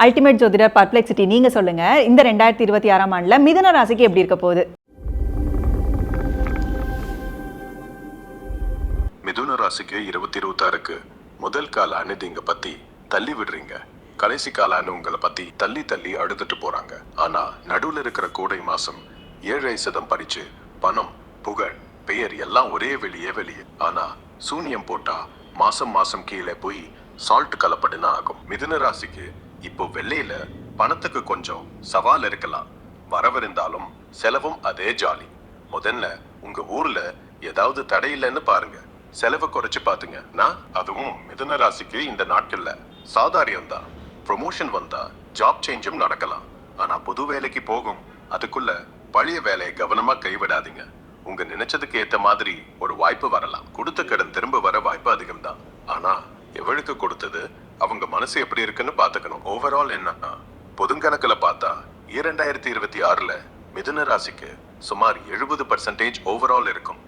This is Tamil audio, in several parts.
அல்டிமேட் ஜோதிடர் பர்ப்ளெக்சிட்டி நீங்க சொல்லுங்க, இந்த 2026ஆம் ஆண்டுல மிதுன ராசிக்கு எப்படி இருக்க போகுது? மிதுன ராசிக்கு 2026க்கு முதல் கால அனுதிங்க பத்தி தள்ளி விடுறீங்க. கடைசி காலான உங்களை பத்தி தள்ளி தள்ளி அழுதுட்டு போறாங்க. ஆனா நடுவுல இருக்கிற கோடை மாசம் 7% பறிச்சு பணம், புகழ், பெயர் எல்லாம் ஒரே வெளியே. ஆனா சூனியம் போட்டா மாசம் மாசம் கீழே போய் சால்ட் கலப்படுனா ஆகும். மிதுன ராசிக்கு இப்போ வெள்ளையில பணத்துக்கு கொஞ்சம் சவால் இருக்கலாம். வரவிருந்தாலும் செலவும் அதே ஜாலி. முதல்ல உங்க ஊர்ல ஏதாவது தடையில்லைன்னு பாருங்க, செலவு குறைச்சு பாத்துங்க. அதுவும் மிதுன ராசிக்கு இந்த நாட்கள்ல சாதாரியம் தான். ப்ரொமோஷன் வந்தா ஜாப் சேஞ்சும் நடக்கலாம். ஆனா புது வேலைக்கு போகும் அதுக்குள்ள பழைய வேலையை கவனமா கைவிடாதீங்க. உங்க நினைச்சதுக்கு ஏத்த மாதிரி ஒரு வாய்ப்பு வரலாம். கொடுத்த கடன் திரும்ப வர வாய்ப்பு அதிகம் தான். ஆனா எவளுக்கு கொடுத்தது அவங்க மனசு எப்படி இருக்குன்னு பாத்துக்கணும். ஓவரால் என்னன்னா பொதுங்கணக்குல பார்த்தா 2026ல மிதுன ராசிக்கு சுமார் 70% ஓவரால் இருக்கும்.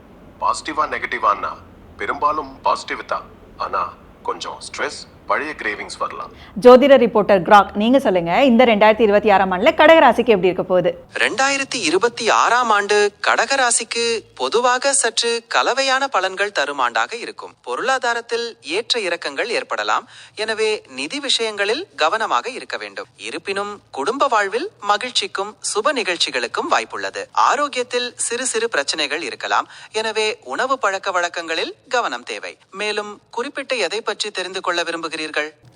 பாசிட்டிவா நெகட்டிவான்னா பெரும்பாலும் பாசிட்டிவ் தான். ஆனா கொஞ்சம் ஸ்ட்ரெஸ், பழைய கிரேவிங்ஸ் வரலாம். ஜோதிட ரிப்போர்ட்டர் கிராக் நீங்க சொல்லுங்க, இந்த 2026ஆம் ஆண்டுல கடகராசிக்கு எப்படி இருக்க போகுது? 2026ஆம் ஆண்டு கடகராசிக்கு பொதுவாக சற்று கலவையான பலன்கள் தரும் ஆண்டாக இருக்கும். பொருளாதாரத்தில் ஏற்ற இறக்கங்கள் ஏற்படலாம். எனவே நிதி விஷயங்களில் கவனமாக இருக்க வேண்டும். இருப்பினும் குடும்ப வாழ்வில் மகிழ்ச்சிக்கும் சுப நிகழ்ச்சிகளுக்கும் வாய்ப்புள்ளது. ஆரோக்கியத்தில் சிறு சிறு பிரச்சனைகள் இருக்கலாம். எனவே உணவு பழக்க வழக்கங்களில் கவனம் தேவை. மேலும் குறிப்பிட்ட எதை பற்றி தெரிந்து கொள்ள விரும்புகிறீர்கள்?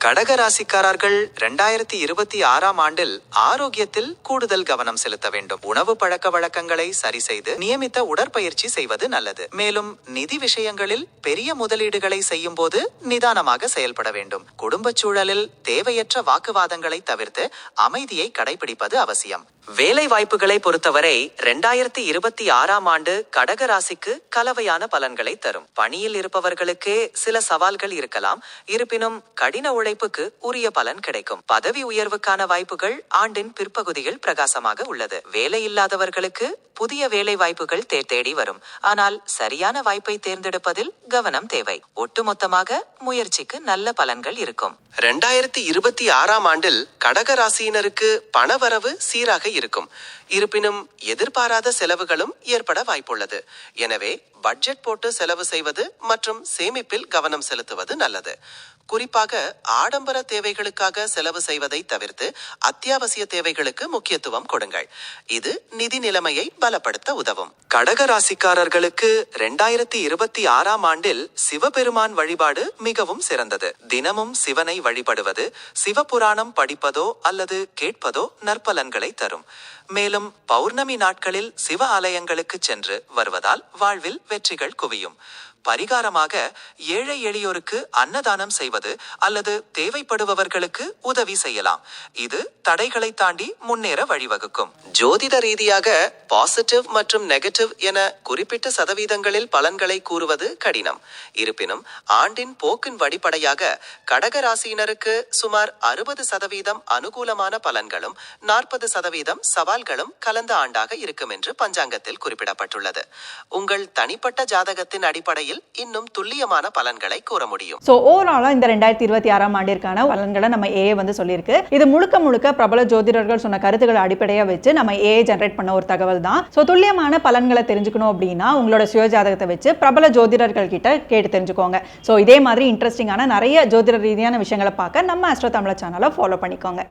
கடகராசிக்காரர்கள் 2026ஆம் ஆண்டில் ஆரோக்கியத்தில் கூடுதல் கவனம் செலுத்த வேண்டும். உணவு பழக்க வழக்கங்களை சரி செய்து நியமித்த உடற்பயிற்சி செய்வது நல்லது. மேலும் நிதி விஷயங்களில் பெரிய முதலீடுகளை செய்யும் போது நிதானமாக செயல்பட வேண்டும். குடும்ப சூழலில் தேவையற்ற வாக்குவாதங்களை தவிர்த்து அமைதியை கடைபிடிப்பது அவசியம். வேலை வாய்ப்புகளை பொறுத்தவரை 2026ஆம் ஆண்டு கடகராசிக்கு கலவையான பலன்களை தரும். பணியில் இருப்பவர்களுக்கே சில சவால்கள் இருக்கலாம். இருப்பினும் கடின உழைப்புக்கு உரிய பலன் கிடைக்கும். பதவி உயர்வுக்கான வாய்ப்புகள் ஆண்டின் பிற்பகுதியில் பிரகாசமாக உள்ளது. வேலை இல்லாதவர்களுக்கு புதிய வேலை வாய்ப்புகள் தேடி வரும். ஆனால் சரியான வாய்ப்பை தேர்ந்தெடுப்பதில் கவனம் தேவை. ஒட்டுமொத்தமாக முயற்சிக்கு நல்ல பலன்கள் இருக்கும். 2026ஆம் ஆண்டில் கடகராசியினருக்கு பணவரவு சீராக இருக்கும். இருப்பினும் எதிர்பாராத செலவுகளும் ஏற்பட வாய்ப்புள்ளது. எனவே பட்ஜெட் போட்டு செலவு செய்வது மற்றும் சேமிப்பில் கவனம் செலுத்துவது நல்லது. குறிப்பாக ஆடம்பர தேவைகளுக்காக செலவு செய்வதை தவிர்த்து அத்தியாவசிய தேவைகளுக்கு முக்கியத்துவம் கொடுங்கள். இது நிதி நிலைமையை பலப்படுத்த உதவும். கடகராசிக்காரர்களுக்கு 2026ஆம் ஆண்டில் சிவபெருமான் வழிபாடு மிகவும் சிறந்தது. தினமும் சிவனை வழிபடுவது, சிவபுராணம் படிப்பதோ அல்லது கேட்பதோ நற்பலன்களை தரும். மேலும் பௌர்ணமி நாட்களில் சிவ ஆலயங்களுக்கு சென்று வருவதால் வாழ்வில் வெற்றிகள் குவியும். பரிகாரமாக ஏழை எளியோருக்கு அன்னதானம் செய்வது அல்லது தேவைப்படுபவர்களுக்கு உதவி செய்யலாம். இது தடைகளை தாண்டி முன்னேற வழிவகுக்கும். ஜோதிட ரீதியாக பாசிட்டிவ் மற்றும் நெகட்டிவ் என குறிப்பிட்ட சதவீதங்களில் பலன்களை கூறுவது கடினம். இருப்பினும் ஆண்டின் போக்கின் வடிப்படையாக கடகராசியினருக்கு சுமார் 60% அனுகூலமான பலன்களும் 40% சவால்களும் கலந்த ஆண்டாக இருக்கும் என்று பஞ்சாங்கத்தில் குறிப்பிடப்பட்டுள்ளது. உங்கள் தனிப்பட்ட ஜாதகத்தின் அடிப்படையில் இன்னும் துல்லியமான பலன்களை கூற முடியும். சோ ஓவராலா இந்த 2026ஆம் ஆண்டிற்கான பலன்களை நம்ம ஏ சொல்லியிருக்கு. இது முழுக்க பிரபல ஜோதிடர்கள் சொன்ன கருத்துக்களை அடிப்படையா வச்சு நம்ம ஏ ஜெனரேட் பண்ண ஒரு தகவல் தான். சோ துல்லியமான பலன்களை தெரிஞ்சுக்கணும் அப்படின்னா உங்களோட சுய ஜாதகத்தை வச்சு பிரபல ஜோதிடர்கள் கிட்ட கேட்டு தெரிஞ்சுக்கோங்க. சோ இதே மாதிரி இன்ட்ரெஸ்டிங்கான நிறைய ஜோதிட ரீதியான விஷயங்களை பார்க்க நம்ம ஆஸ்ட்ரோ தமிழ் சேனலை ஃபாலோ பண்ணிக்கோங்க.